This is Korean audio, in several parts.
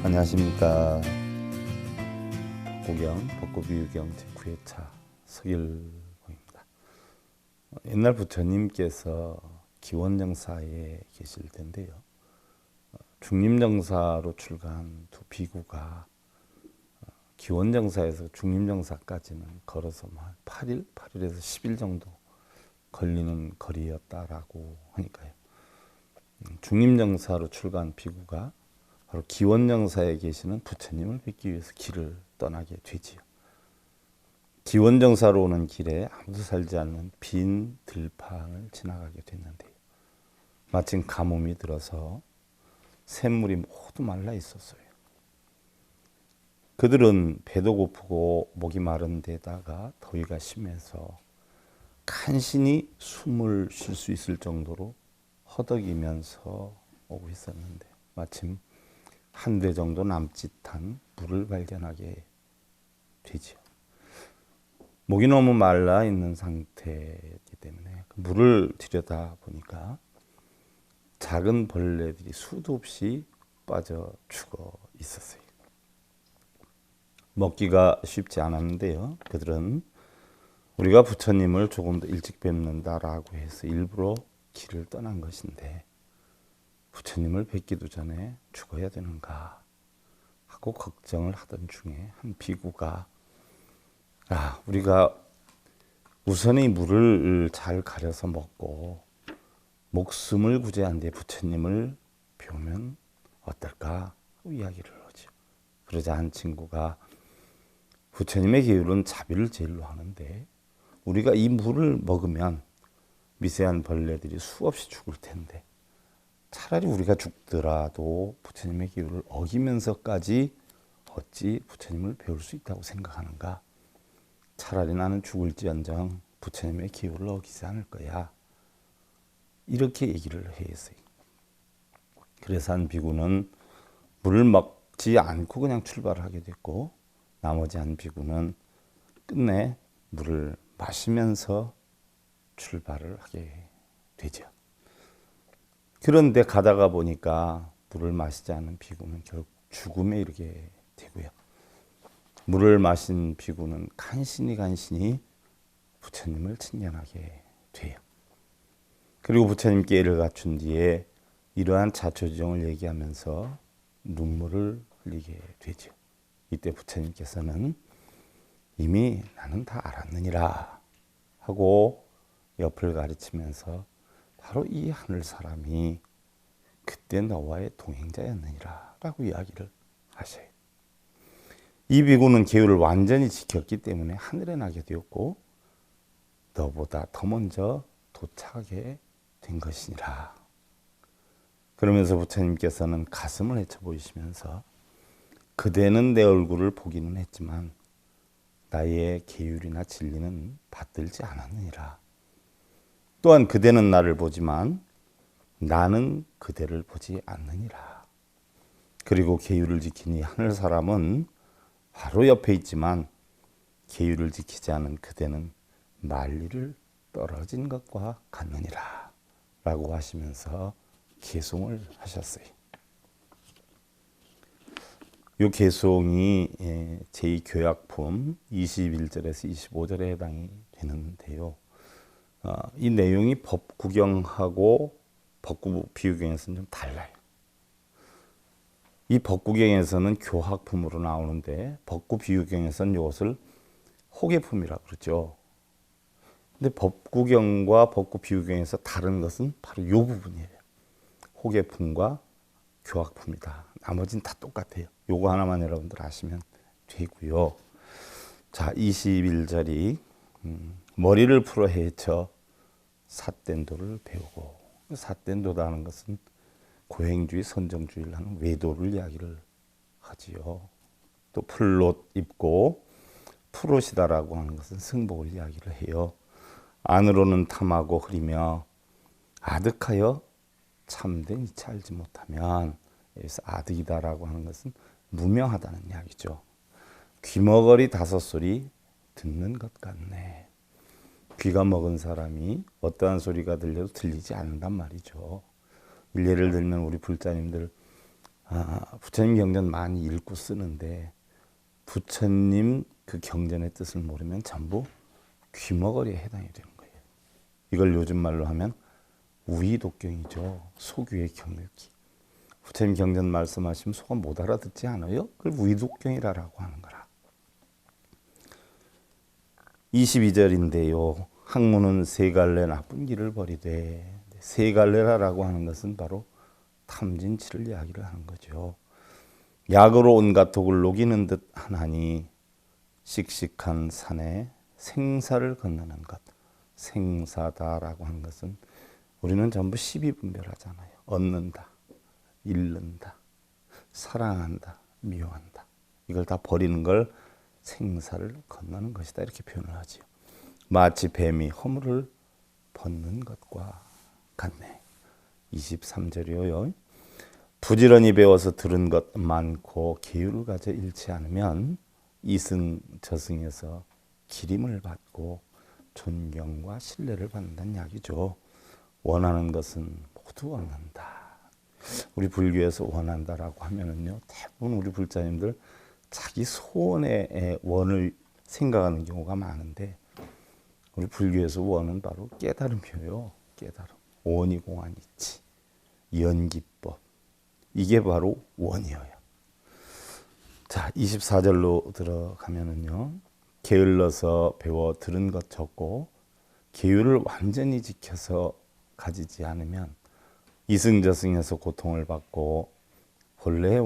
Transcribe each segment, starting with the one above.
안녕하십니까. 복구경, 복구비유경 제9회차 서길봉입니다. 옛날 부처님께서 기원정사에 계실 텐데요. 중림정사로 출가한 두 비구가 기원정사에서 중림정사까지는 걸어서 8일에서 10일 정도 걸리는 거리였다라고 하니까요. 중림정사로 출가한 비구가 바로 기원정사에 계시는 부처님을 뵙기 위해서 길을 떠나게 되지요. 기원정사로 오는 길에 아무도 살지 않는 빈 들판을 지나가게 됐는데요. 마침 가뭄이 들어서 샘물이 모두 말라 있었어요. 그들은 배도 고프고 목이 마른 데다가 더위가 심해서 간신히 숨을 쉴 수 있을 정도로 허덕이면서 오고 있었는데 마침 한 대 정도 남짓한 물을 발견하게 되지요. 목이 너무 말라 있는 상태이기 때문에 그 물을 들여다 보니까 작은 벌레들이 수도 없이 빠져 죽어 있었어요. 먹기가 쉽지 않았는데요. 그들은 우리가 부처님을 조금 더 일찍 뵙는다라고 해서 일부러 길을 떠난 것인데 부처님을 뵙기도 전에 죽어야 되는가 하고 걱정을 하던 중에 한 비구가 우리가 우선이 물을 잘 가려서 먹고 목숨을 구제한 뒤에 부처님을 뵈면 어떨까 하고 이야기를 하죠. 그러자 한 친구가 부처님의 계율은 자비를 제일로 하는데 우리가 이 물을 먹으면 미세한 벌레들이 수없이 죽을 텐데 차라리 우리가 죽더라도 부처님의 기율을 어기면서까지 어찌 부처님을 배울 수 있다고 생각하는가? 차라리 나는 죽을지언정 부처님의 기율을 어기지 않을 거야. 이렇게 얘기를 했어요. 그래서 한 비구는 물을 먹지 않고 그냥 출발을 하게 됐고 나머지 한 비구는 끝내 물을 마시면서 출발을 하게 되죠. 그런데 가다가 보니까 물을 마시지 않은 비구는 결국 죽음에 이르게 되고요. 물을 마신 비구는 간신히 부처님을 친견하게 돼요. 그리고 부처님께 애를 갖춘 뒤에 이러한 자초지종을 얘기하면서 눈물을 흘리게 되죠. 이때 부처님께서는 이미 나는 다 알았느니라 하고 옆을 가르치면서 바로 이 하늘 사람이 그때 너와의 동행자였느니라 라고 이야기를 하셔요. 이 비구는 계율을 완전히 지켰기 때문에 하늘에 나게 되었고 너보다 더 먼저 도착하게 된 것이니라. 그러면서 부처님께서는 가슴을 헤쳐 보이시면서 그대는 내 얼굴을 보기는 했지만 나의 계율이나 진리는 받들지 않았느니라. 또한 그대는 나를 보지만 나는 그대를 보지 않느니라. 그리고 계율을 지키니 하늘 사람은 바로 옆에 있지만 계율을 지키지 않은 그대는 만리를 떨어진 것과 같느니라 라고 하시면서 개송을 하셨어요. 이 개송이 제2교약품 21절에서 25절에 해당이 되는데요. 이 내용이 법구경하고 법구비유경에서는 좀 달라요. 이 법구경에서는 교학품으로 나오는데 법구비유경에서는 이것을 호계품이라고 그러죠. 근데 법구경과 법구비유경에서 다른 것은 바로 이 부분이에요. 호계품과 교학품이다. 나머지는 다 똑같아요. 요거 하나만 여러분들 아시면 되고요. 자, 21절이 머리를 풀어 헤쳐 사된도를 배우고, 사된도라는 것은 고행주의, 선정주의를 하는 외도를 이야기를 하지요. 또 풀옷 입고 푸롯이다라고 하는 것은 승복을 이야기를 해요. 안으로는 탐하고 흐리며 아득하여 참된 이치 알지 못하면, 여기서 아득이다라고 하는 것은 무명하다는 이야기죠. 귀머거리 다섯 소리 듣는 것 같네. 귀가 먹은 사람이 어떠한 소리가 들려도 들리지 않는단 말이죠. 예를 들면 우리 불자님들 부처님 경전 많이 읽고 쓰는데 부처님 그 경전의 뜻을 모르면 전부 귀머거리에 해당이 되는 거예요. 이걸 요즘 말로 하면 우의독경이죠. 소규의 경읽기. 부처님 경전 말씀하시면 소가 못 알아듣지 않아요? 그걸 우의독경이라고 하는 거라. 22절인데요. 학문은 세 갈래 나쁜 길을 버리되, 세 갈래라고 하는 것은 바로 탐진치를 이야기를 하는 거죠. 약으로 온갖 독을 녹이는 듯 하나니 씩씩한 산에 생사를 건너는 것. 생사다라고 하는 것은 우리는 전부 십이분별하잖아요. 얻는다, 잃는다, 사랑한다, 미워한다. 이걸 다 버리는 걸 생사를 건너는 것이다. 이렇게 표현을 하지요. 마치 뱀이 허물을 벗는 것과 같네. 23절이요. 부지런히 배워서 들은 것 많고 계율을 가져 잃지 않으면 이승 저승에서 기림을 받고 존경과 신뢰를 받는다는 이야기죠. 원하는 것은 모두 얻는다. 우리 불교에서 원한다라고 하면은요, 대부분 우리 불자님들 자기 소원의 원을 생각하는 경우가 많은데, 우리 불교에서 원은 바로 깨달음이에요. 깨달음. 원이공안이치, 연기법. 이게 바로 원이에요. 자, 24절로 들어가면은요, 게을러서 배워 들은 것 적고 계율을 완전히 지켜서 가지지 않으면 이승저승에서 고통을 받고 본래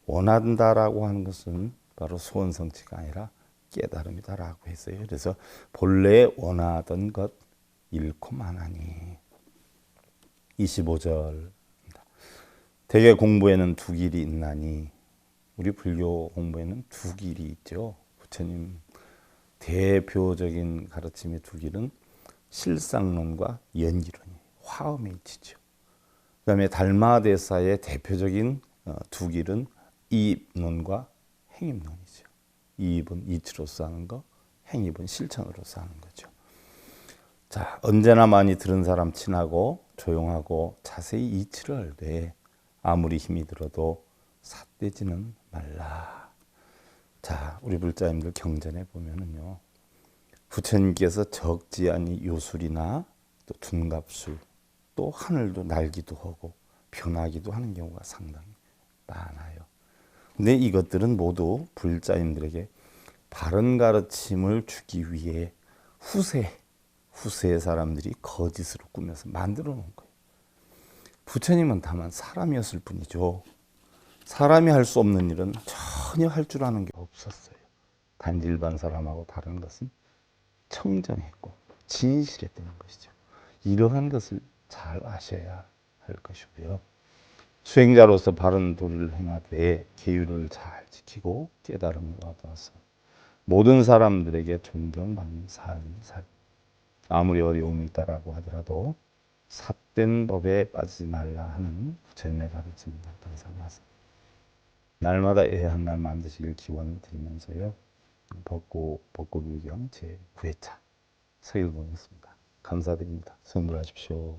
원한다라고 하는 것은 바로 소원성취가 아니라 깨달음이다라고 했어요. 그래서 본래 원하던 것 잃고 마나니. 25절. 대개 공부에는 두 길이 있나니. 우리 불교 공부에는 두 길이 있죠. 부처님 대표적인 가르침의 두 길은 실상론과 연기론이에요. 화엄에 있지죠. 그 다음에 달마대사의 대표적인 두 길은 이입론과 행입론이죠. 이입은 이치로서 하는 거, 행입은 실천으로서 하는 거죠. 자, 언제나 많이 들은 사람 친하고 조용하고 자세히 이치를 알되 아무리 힘이 들어도 삿되지는 말라. 자, 우리 불자님들 경전에 보면은요, 부처님께서 적지 않은 요술이나 또 둔갑술, 또 하늘도 날기도 하고 변하기도 하는 경우가 상당히 많아요. 근데 이것들은 모두 불자님들에게 바른 가르침을 주기 위해 후세의 사람들이 거짓으로 꾸며서 만들어 놓은 거예요. 부처님은 다만 사람이었을 뿐이죠. 사람이 할 수 없는 일은 전혀 할 줄 아는 게 없었어요. 단지 일반 사람하고 다른 것은 청정했고 진실했다는 것이죠. 이러한 것을 잘 아셔야 할 것이고요. 수행자로서 바른 도를 행하되 계율을 잘 지키고 깨달음을 얻어서 모든 사람들에게 존경받는 삶을 살. 아무리 어려움이 있다라고 하더라도 삿된 법에 빠지지 말라 하는 부처님의 가르침입니다. 날마다 애한 날 만드시길 기원을 드리면서요. 벚꽃유경 제9회차 서일봉이었습니다. 감사드립니다. 성불하십시오.